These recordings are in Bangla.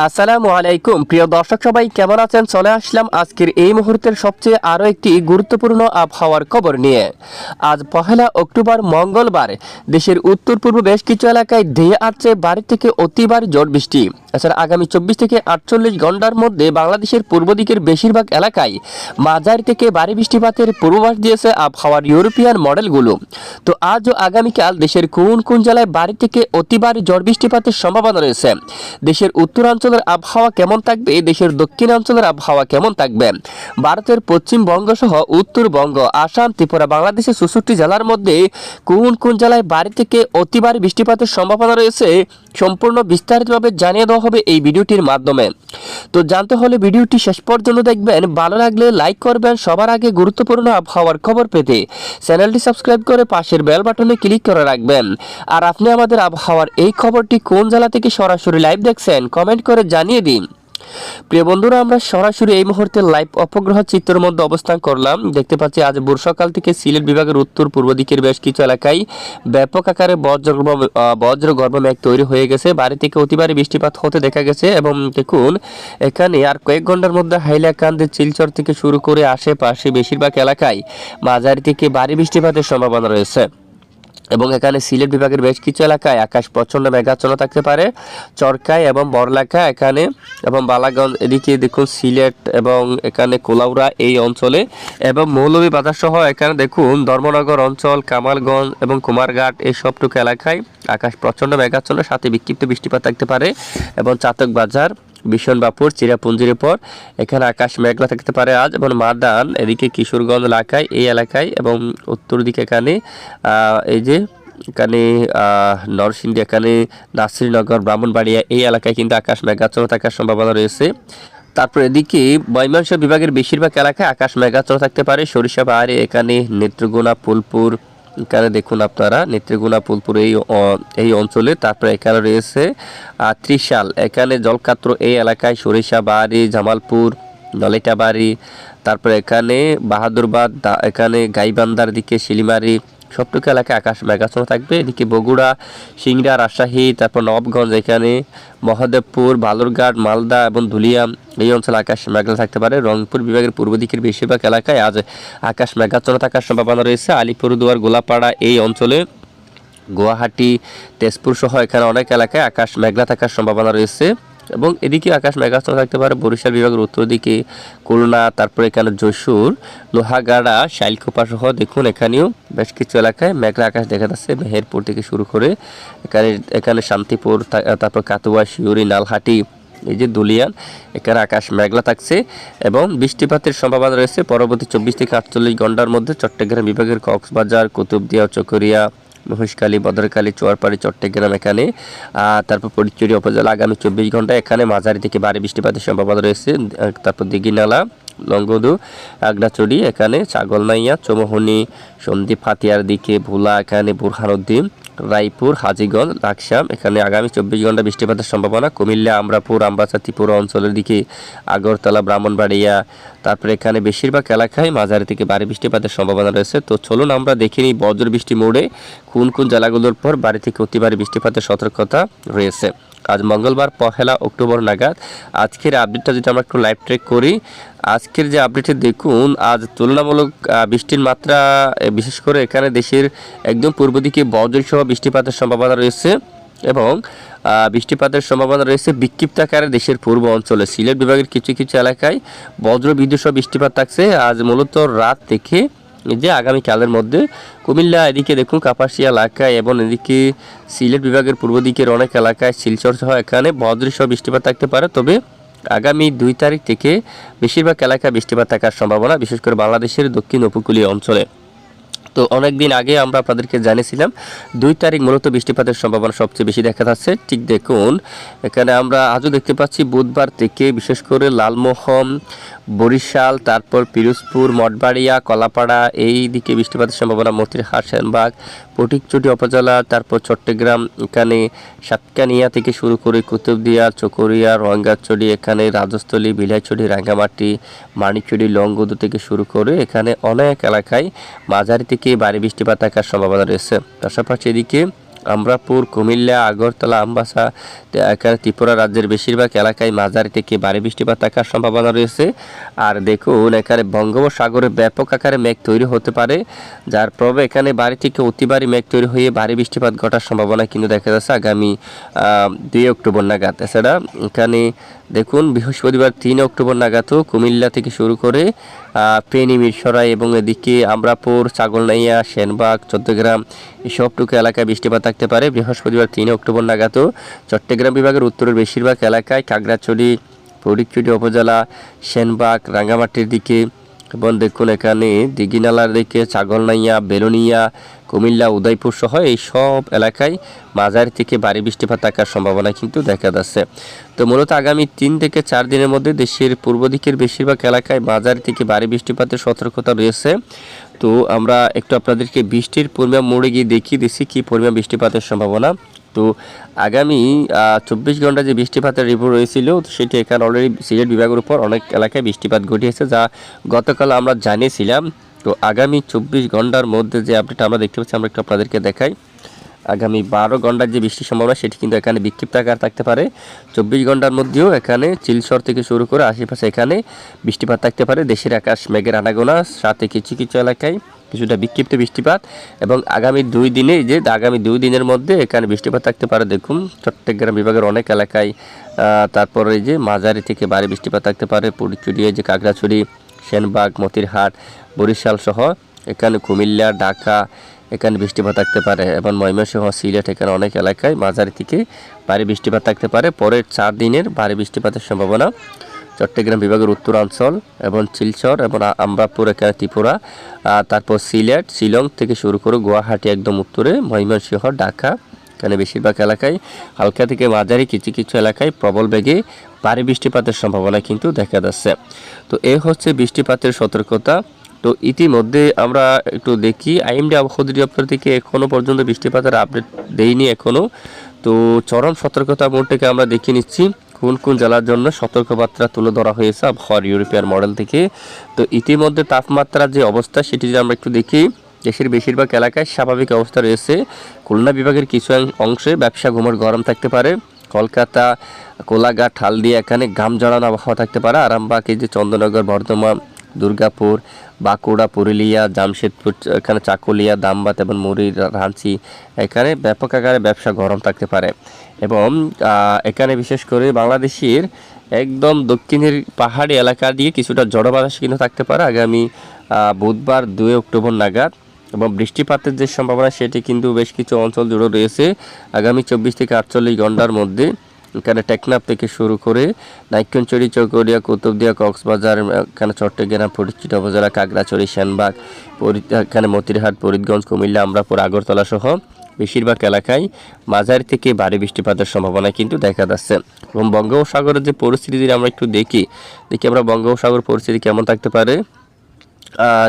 আসসালামু আলাইকুম প্রিয় দর্শক সবাই কেমন আছেন? চলে আসলাম আজকের এই মুহূর্তের সবচেয়ে আরও একটি গুরুত্বপূর্ণ আবহাওয়ার খবর নিয়ে। আজ 1 অক্টোবর মঙ্গলবার দেশের উত্তর পূর্ব বেশ কিছু এলাকায় ধেয়ে আসছে ভারী থেকে অতি ভারী ঝড় বৃষ্টি। এছাড়া আগামী 24 থেকে 48 ঘন্টার মধ্যে বাংলাদেশের পূর্ব দিকের বেশিরভাগ এলাকায় মাঝারি থেকে ভারী বৃষ্টিপাতের পূর্বাভাস দিয়েছে আবহাওয়ার ইউরোপিয়ান মডেলগুলো। তো আজ ও আগামীকাল দেশের কোন কোন জেলায় ভারী থেকে অতি ভারী ঝড় বৃষ্টিপাতের সম্ভাবনা রয়েছে, দেশের উত্তরাঞ্চলের আবহাওয়া কেমন থাকবে, দেশের দক্ষিণাঞ্চলের আবহাওয়া কেমন থাকবে, ভারতের পশ্চিমবঙ্গ সহ উত্তরবঙ্গ, আসাম, ত্রিপুরা, বাংলাদেশের 64 জেলার মধ্যে কোন কোন জেলায় ভারী থেকে অতি ভারী বৃষ্টিপাতের সম্ভাবনা রয়েছে সম্পূর্ণ বিস্তারিতভাবে জানিয়ে দেওয়া হবে এই ভিডিওটির মাধ্যমে। তো জানতে হলে ভিডিওটি শেষ পর্যন্ত দেখবেন, ভালো লাগলে লাইক করবেন। সবার আগে গুরুত্বপূর্ণ আবহাওয়ার খবর পেতে চ্যানেলটি সাবস্ক্রাইব করে পাশের বেল বাটনে ক্লিক করে রাখবেন। আর আপনি আমাদের আবহাওয়ার এই খবরটি কোন জেলা থেকে সরাসরি লাইভ দেখছেন কমেন্ট করে জানিয়ে দিন। প্রিয় বন্ধুরা, আমরা সরাসরি এই মুহূর্তে লাইভ উপগ্রহ চিত্রের মধ্যে অবস্থান করলাম। দেখতে পাচ্ছি আজ ভোর সকাল থেকে সিলেট বিভাগের উত্তর পূর্ব দিকের বেশ কিছু এলাকায় ব্যাপক আকারে বজ্রগর্ভ মেঘ তৈরি হয়ে গেছে। ভারী থেকে অতি ভারী বৃষ্টিপাত হতে দেখা গেছে এবং দেখুন এখানে আর কয়েক ঘন্টার মধ্যে হাইলাকান্দি, শিলচর থেকে শুরু করে আশেপাশে বেশিরভাগ এলাকায় মাঝারি থেকে ভারী বৃষ্টিপাতের সম্ভাবনা রয়েছে এবং এখানে সিলেট বিভাগের বেশ কিছু এলাকায় আকাশ প্রচণ্ড মেঘাচ্ছন্ন থাকতে পারে। চরকায় এবং বড়লাখা এখানে এবং বালাগঞ্জ এদিকে দেখুন সিলেট এবং এখানে কোলাউড়া এই অঞ্চলে এবং মৌলভীবাজার সহ এখানে দেখুন ধর্মনগর অঞ্চল, কামালগঞ্জ এবং কুমারঘাট এই সবটুকু এলাকায় আকাশ প্রচণ্ড মেঘাচ্ছন্ন সাথে বিক্ষিপ্ত বৃষ্টিপাত থাকতে পারে এবং চাতকবাজার, বিশনবাপুর, চিরাপুঞ্জির পর এখানে আকাশ মেঘলা থাকতে পারে আজ এবং মাদান এদিকে কিশোরগঞ্জ এলাকায় এই এলাকায় এবং উত্তর দিকে এখানে এই যে এখানে নরসিংদী, এখানে নাসিরনগর, ব্রাহ্মণবাড়িয়া এই এলাকায় কিন্তু আকাশ মেঘাচ্ছন্ন থাকার সম্ভাবনা রয়েছে। তারপর এদিকে ময়মনসিংহ বিভাগের বেশিরভাগ এলাকায় আকাশ মেঘাচ্ছন্ন থাকতে পারে। সরিষাবাড়ি, এখানে নেত্রকোনা, ফুলপুর, এখানে দেখুন আপনারা নেত্রকোনা, ফুলপুর এই অঞ্চলে। তারপরে এখানে রয়েছে ত্রিশাল, এখানে জলকাত্র এই এলাকায়, সরিষাবাড়ি, জামালপুর, নলিটাবাড়ি, তারপরে এখানে বাহাদুরবাদ, এখানে গাইবান্ধার দিকে শিলিমারি সবটুকু এলাকায় আকাশ মেঘাচ্ছন্ন থাকবে। এদিকে বগুড়া, সিংড়া, রাজশাহী, তারপর নবগঞ্জ, এখানে মহাদেবপুর, বালুরঘাট, মালদা এবং ধুলিয়া এই অঞ্চলে আকাশ মেঘলা থাকতে পারে। রংপুর বিভাগের পূর্ব দিকের বেশিরভাগ এলাকায় আজ আকাশ মেঘাচ্ছন্ন থাকার সম্ভাবনা রয়েছে। আলিপুরদুয়ার, গোলাপাড়া এই অঞ্চলে, গুয়াহাটি, তেজপুর সহ এখানে অনেক এলাকায় আকাশ মেঘলা থাকার সম্ভাবনা রয়েছে এবং এদিকে আকাশ মেঘাচ্ছন্ন থাকতে পারে। বরিশাল বিভাগের উত্তর দিকে খুলনা, তারপরে এখানে যশোর, লোহাগাড়া, শাইলকুপা সহ দেখুন এখানেও বেশ কিছু এলাকায় মেঘলা আকাশ দেখা যাচ্ছে। মেহেরপুর থেকে শুরু করে এখানে শান্তিপুর, তারপর কাতুয়া, শিউরি, নালহাটি, এই যে দুলিয়ান এখানে আকাশ মেঘলা থাকছে এবং বৃষ্টিপাতের সম্ভাবনা রয়েছে পরবর্তী 24 থেকে 48 ঘন্টার মধ্যে। চট্টগ্রাম বিভাগের কক্সবাজার, কুতুবদিয়া, চকরিয়া, মহেশখালী, বদরখালী, চুয়ারপাড়ি, চট্টগ্রাম এখানে তারপর ফটিকছড়ি উপজেলা আগামী 24 ঘন্টায় এখানে মাঝারি থেকে ভারী বৃষ্টিপাতের সম্ভাবনা রয়েছে। তারপর দিঘিনালা, লংগদু, আগ্রাচড়ি, এখানে ছাগলনাইয়া, চৌমোহনী, সন্দ্বীপ, হাতিয়ার দিকে ভোলা, এখানে বুরহানুদ্দিন, রায়পুর, হাজীগঞ্জ, লাকসাম এখানে আগামী 24 ঘন্টা বৃষ্টিপাতের সম্ভাবনা। কুমিল্লা, আমরাপুর, আমবাসা, ত্রিপুরা অঞ্চলের দিকে, আগরতলা, ব্রাহ্মণবাড়িয়া, তারপরে এখানে বেশিরভাগ এলাকায় মাঝারি থেকে ভারী বৃষ্টিপাতের সম্ভাবনা রয়েছে। তো চলুন আমরা দেখে নিই বজ্র বৃষ্টি মোড়ে কোন কোন জেলাগুলোর পর ভারী থেকে অতি ভারী বৃষ্টিপাতের সতর্কতা রয়েছে। আজ মঙ্গলবার 1 অক্টোবর নাগাদ আজকের আপডেটটা যদি আমরা একটু লাইভ ট্রেক করি, আজকের যে আপডেটে দেখুন আজ তুলনামূলক বৃষ্টির মাত্রা বিশেষ করে এখানে দেশের একদম পূর্ব দিকে বজ্রসহ বৃষ্টিপাতের সম্ভাবনা রয়েছে এবং বৃষ্টিপাতের সম্ভাবনা রয়েছে বিক্ষিপ্ত আকারে দেশের পূর্ব অঞ্চলে। সিলেট বিভাগের কিছু কিছু এলাকায় বজ্র বিদ্যুৎ সহ বৃষ্টিপাত থাকছে আজ মূলত রাত থেকে যে আগামীকালের মধ্যে। কুমিল্লা এদিকে দেখুন কাপাসিয়া এলাকায় এবং এদিকে সিলেট বিভাগের পূর্ব দিকের অনেক এলাকায়, শিলচর সহ এখানে বজ্রসহ বৃষ্টিপাত থাকতে পারে। তবে আগামী 2 তারিখ থেকে বেশিরভাগ এলাকায় বৃষ্টিপাত থাকার সম্ভাবনা, বিশেষ করে বাংলাদেশের দক্ষিণ উপকূলীয় অঞ্চলে। তো অনেক দিন আগে আমরা আপনাদেরকে জানিয়েছিলাম 2 তারিখ মূলত বৃষ্টিপাতের সম্ভাবনা সবচেয়ে বেশি দেখা যাচ্ছে। ঠিক দেখুন এখানে আমরা আজও দেখতে পাচ্ছি বুধবার থেকে বিশেষ করে লালমোহন, বরিশাল, তারপর পিরোজপুর, মঠবাড়িয়া, কলাপাড়া এই দিকে বৃষ্টিপাতের সম্ভাবনা। মতিরহাট, সেনবাগ, ফটিকছড়ি উপজেলা, তারপর চট্টগ্রাম, এখানে সাতকানিয়া থেকে শুরু করে কুতুবদিয়া, চকরিয়া, রঙ্গাচড়ি, এখানে রাজস্থলী, বিলাইছড়ি, রাঙ্গামাটি, মানিকছড়ি, লংগদু থেকে শুরু করে এখানে অনেক এলাকায় মাঝারি থেকে ভারী বৃষ্টিপাত থাকার সম্ভাবনা রয়েছে। পাশাপাশি এদিকে আমরাপুর, কুমিল্লা, আগরতলা, আমবাসা, এখানে ত্রিপুরা রাজ্যের বেশিরভাগ এলাকায় মাঝারি থেকে ভারী বৃষ্টিপাত থাকার সম্ভাবনা রয়েছে। আর দেখুন এখানে বঙ্গোপসাগরে ব্যাপক আকারে মেঘ তৈরি হতে পারে, যার প্রভাবে এখানে ভারী থেকে অতি ভারী মেঘ তৈরি হয়ে ভারী বৃষ্টিপাত ঘটার সম্ভাবনা কিন্তু দেখা যাচ্ছে আগামী 2 অক্টোবর নাগাদ। এছাড়া এখানে দেখুন বৃহস্পতিবার 3 অক্টোবর নাগাদও কুমিল্লা থেকে শুরু করে ফেনী, মিরসরাই এবং এদিকে আমরাপুর, ছাগলনাইয়া, সেনবাগ, চট্টগ্রাম এসবটুকু এলাকায় বৃষ্টিপাত থাকতে পারে। বৃহস্পতিবার 3 অক্টোবর নাগাদও চট্টগ্রাম বিভাগের উত্তরের বেশিরভাগ এলাকায়, খাগড়াছড়ি, ফটিকছড়ি উপজেলা, সেনবাগ, রাঙ্গামাটির দিকে এবং দেখুন এখানে দিঘিনালার দিকে, ছাগলনাইয়া, বেলোনিয়া, কুমিল্লা, উদয়পুর সহ এই সব এলাকায় মাঝারি থেকে ভারী বৃষ্টিপাত থাকার সম্ভাবনা কিন্তু দেখা যাচ্ছে। তো মূলত আগামী 3 থেকে 4 দিনের মধ্যে দেশের পূর্ব দিকের বেশিরভাগ এলাকায় মাঝারি থেকে ভারী বৃষ্টিপাতের সতর্কতা রয়েছে। তো আমরা একটু আপনাদেরকে বৃষ্টির পরিমাণ মোড়ে গিয়ে দেখিয়ে দিচ্ছি কী পরিমাণ বৃষ্টিপাতের সম্ভাবনা। তো আগামী 24 ঘন্টা যে বৃষ্টিপাতের রিপোর্ট হয়েছিল সেটি এখানে অলরেডি সিলেট বিভাগের উপর অনেক এলাকায় বৃষ্টিপাত ঘটিয়েছে, যা গতকাল আমরা জানিয়েছিলাম। তো আগামী 24 ঘন্টার মধ্যে যে আপডেট আমরা দেখতে পাচ্ছি আমরা একটু আপনাদেরকে দেখাই। আগামী 12 ঘন্টার যে বৃষ্টির সম্ভাবনা সেটি কিন্তু এখানে বিক্ষিপ্ত আকার থাকতে পারে। 24 ঘন্টার মধ্যেও এখানে চিলচর থেকে শুরু করে আশেপাশে এখানে বৃষ্টিপাত থাকতে পারে। দেশের আকাশ মেঘের আনাগোনা, সাথে কিছু কিছু এলাকায় কিছুটা বিক্ষিপ্ত বৃষ্টিপাত এবং আগামী 2 দিনে আগামী 2 দিনের মধ্যে এখানে বৃষ্টিপাত থাকতে পারে। দেখুন চট্টগ্রাম বিভাগের অনেক এলাকায়, তারপরে যে মাঝারি থেকে ভারী বৃষ্টিপাত থাকতে পারে। ফটিকছড়ি, যে খাগড়াছড়ি, সেনবাগ, মতিরহাট, বরিশাল সহ এখানে কুমিল্লা, ঢাকা এখানে বৃষ্টিপাত থাকতে পারে এবং ময়মনসিংহ, সিলেট এখানে অনেক এলাকায় মাঝারি থেকে ভারী বৃষ্টিপাত থাকতে পারে। পরের 4 দিনের ভারী বৃষ্টিপাতের সম্ভাবনা চট্টগ্রাম বিভাগের উত্তরাঞ্চল এবং শিলচর এবং আমরাপুর এখানে ত্রিপুরা, তারপর সিলেট, শিলং থেকে শুরু করে গুয়াহাটি একদম উত্তরে, ময়মনসিংহ, ঢাকা এখানে বেশিরভাগ এলাকায় হালকা থেকে মাঝারি, কিছু কিছু এলাকায় প্রবল বেগে ভারী বৃষ্টিপাতের সম্ভাবনা কিন্তু দেখা যাচ্ছে। তো এই হচ্ছে বৃষ্টিপাতের সতর্কতা। তো ইতিমধ্যে আমরা একটু দেখি আইএমডি আবহাওয়া অধিদপ্তর থেকে এখনও পর্যন্ত বৃষ্টিপাতের আপডেট দেয়নি এখনও। তো চরম সতর্কতা মোড থেকে আমরা দেখে নিচ্ছি কোন কোন জেলার জন্য সতর্কবার্তা তুলে ধরা হয়েছে আবহাওয়ার ইউরোপিয়ান মডেল থেকে। তো ইতিমধ্যে তাপমাত্রার যে অবস্থা সেটি যদি আমরা একটু দেখি, দেশের বেশিরভাগ এলাকায় স্বাভাবিক অবস্থা রয়েছে। খুলনা বিভাগের কিছু অংশে ব্যবসা ঘুমের গরম থাকতে পারে। কলকাতা, কোলাঘাট, হালদিয়া এখানে ঘাম জড়ানো আবহাওয়া থাকতে পারে। আরামবাগ, এই যে চন্দ্রনগর, বর্ধমান, দুর্গাপুর, বাঁকুড়া, পুরুলিয়া, জামশেদপুর এখানে চাকুলিয়া, দামবাত এবং মুড়ি, রাঁচি এখানে ব্যাপক আকারে ব্যবসা গরম থাকতে পারে। এবং এখানে বিশেষ করে বাংলাদেশের একদম দক্ষিণের পাহাড়ি এলাকা দিয়ে কিছুটা ঝড়ো বাতাস কিন্তু থাকতে পারে আগামী বুধবার 2 অক্টোবর নাগাদ। এবং বৃষ্টিপাতের যে সম্ভাবনা সেটি কিন্তু বেশ কিছু অঞ্চল জুড়ে রয়েছে আগামী 24 থেকে 48 ঘন্টার মধ্যে। এখানে টেকনাফ থেকে শুরু করে নাইক্ষ্যংছড়ি, চকরিয়া, কুতুবদিয়া, কক্সবাজার এখানে চট্টগ্রাম, ফটিকছড়ি উপজেলা, খাগড়াছড়ি, সেনবাগ, এখানে মতিরহাট, ফরিদগঞ্জ, কুমিল্লা, আমরাপুর, আগরতলা সহ বেশিরভাগ এলাকায় মাঝারি থেকে ভারী বৃষ্টিপাতের সম্ভাবনা কিন্তু দেখা যাচ্ছে। এবং বঙ্গোপসাগরের যে পরিস্থিতি যদি আমরা একটু দেখি আমরা বঙ্গোপসাগর পরিস্থিতি কেমন থাকতে পারে।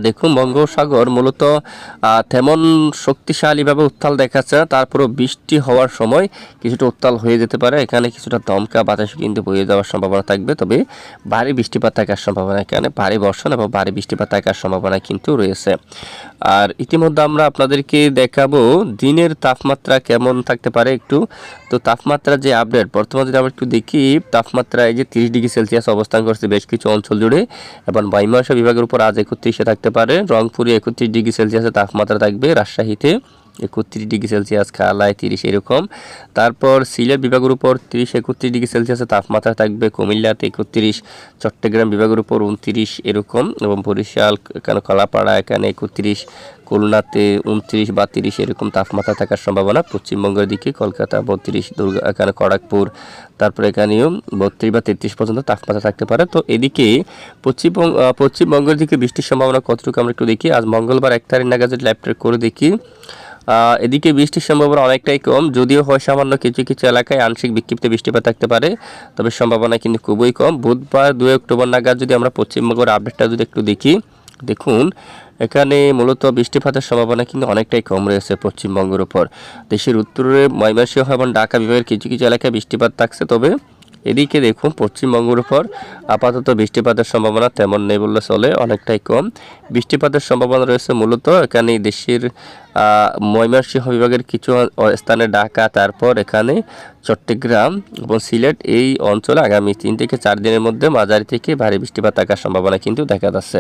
দেখুন বঙ্গোপসাগর মূলত তেমন শক্তিশালীভাবে উত্তাল দেখাচ্ছে না, তারপরেও বৃষ্টি হওয়ার সময় কিছুটা উত্তাল হয়ে যেতে পারে। এখানে কিছুটা দমকা বাতাস কিন্তু বয়ে যাওয়ার সম্ভাবনা থাকবে, তবে ভারী বৃষ্টিপাত থাকার সম্ভাবনা, এখানে ভারী বর্ষণ এবং ভারী বৃষ্টিপাত থাকার সম্ভাবনা কিন্তু রয়েছে। আর ইতিমধ্যে আমরা আপনাদেরকে দেখাবো দিনের তাপমাত্রা কেমন থাকতে পারে একটু। তো তাপমাত্রা যে আপডেট বর্তমানে যদি আমরা একটু দেখি, তাপমাত্রা এই যে 30 ডিগ্রি সেলসিয়াস অবস্থান করছে বেশ কিছু অঞ্চল জুড়ে এবং ময়মনসিংহ বিভাগের উপর আজ 31 থাকতে পারে। রংপুরে 31 ডিগ্রি সেলসিয়াসের তাপমাত্রা থাকবে, রাজশাহীতে 31 ডিগ্রি সেলসিয়াস, খালায় 30 এরকম। তারপর সিলেট বিভাগের উপর 30-31 ডিগ্রি সেলসিয়াসের তাপমাত্রা থাকবে, কুমিল্লাতে 31, চট্টগ্রাম বিভাগের উপর 29 এরকম এবং বরিশাল এখানে কলাপাড়া এখানে 31, খুলনাতে 29 বা 30 এরকম তাপমাত্রা থাকার সম্ভাবনা। পশ্চিমবঙ্গের দিকে কলকাতা 32, দুর্গা এখানে খড়গপুর, তারপরে এখানেও 32 বা 33 পর্যন্ত তাপমাত্রা থাকতে পারে। তো এদিকে পশ্চিমবঙ্গের দিকে বৃষ্টির সম্ভাবনা কতটুকু আমরা একটু দেখি। আজ মঙ্গলবার 1 তারিখ নাগাদ লাইভ ট্রেক করে দেখি, এদিকে বৃষ্টির সম্ভাবনা অনেকটাই কম, যদিও হয় সামান্য কিছু কিছু এলাকায় আংশিক বিক্ষিপ্ত বৃষ্টিপাত থাকতে পারে, তবে সম্ভাবনা কিন্তু খুবই কম। বুধবার 2 অক্টোবর নাগাদ যদি আমরা পশ্চিমবঙ্গের আপডেটটা যদি একটু দেখি, দেখুন এখানে মূলত বৃষ্টিপাতের সম্ভাবনা কিন্তু অনেকটাই কম রয়েছে পশ্চিমবঙ্গের উপর। দেশের উত্তরে ময়মনসিংহ এবং ঢাকা বিভাগের কিছু কিছু এলাকায় বৃষ্টিপাত থাকছে, তবে এদিকে দেখুন পশ্চিমবঙ্গের উপর আপাতত বৃষ্টিপাতের সম্ভাবনা তেমন নেই বললে চলে, অনেকটাই কম। বৃষ্টিপাতের সম্ভাবনা রয়েছে মূলত এখানে দেশের ময়মনসিংহ বিভাগের কিছু স্থানে, ঢাকা, তারপর এখানে চট্টগ্রাম এবং সিলেট এই অঞ্চলে আগামী 3 থেকে 4 দিনের মধ্যে মাঝারি থেকে ভারী বৃষ্টিপাত থাকার সম্ভাবনা কিন্তু দেখা যাচ্ছে।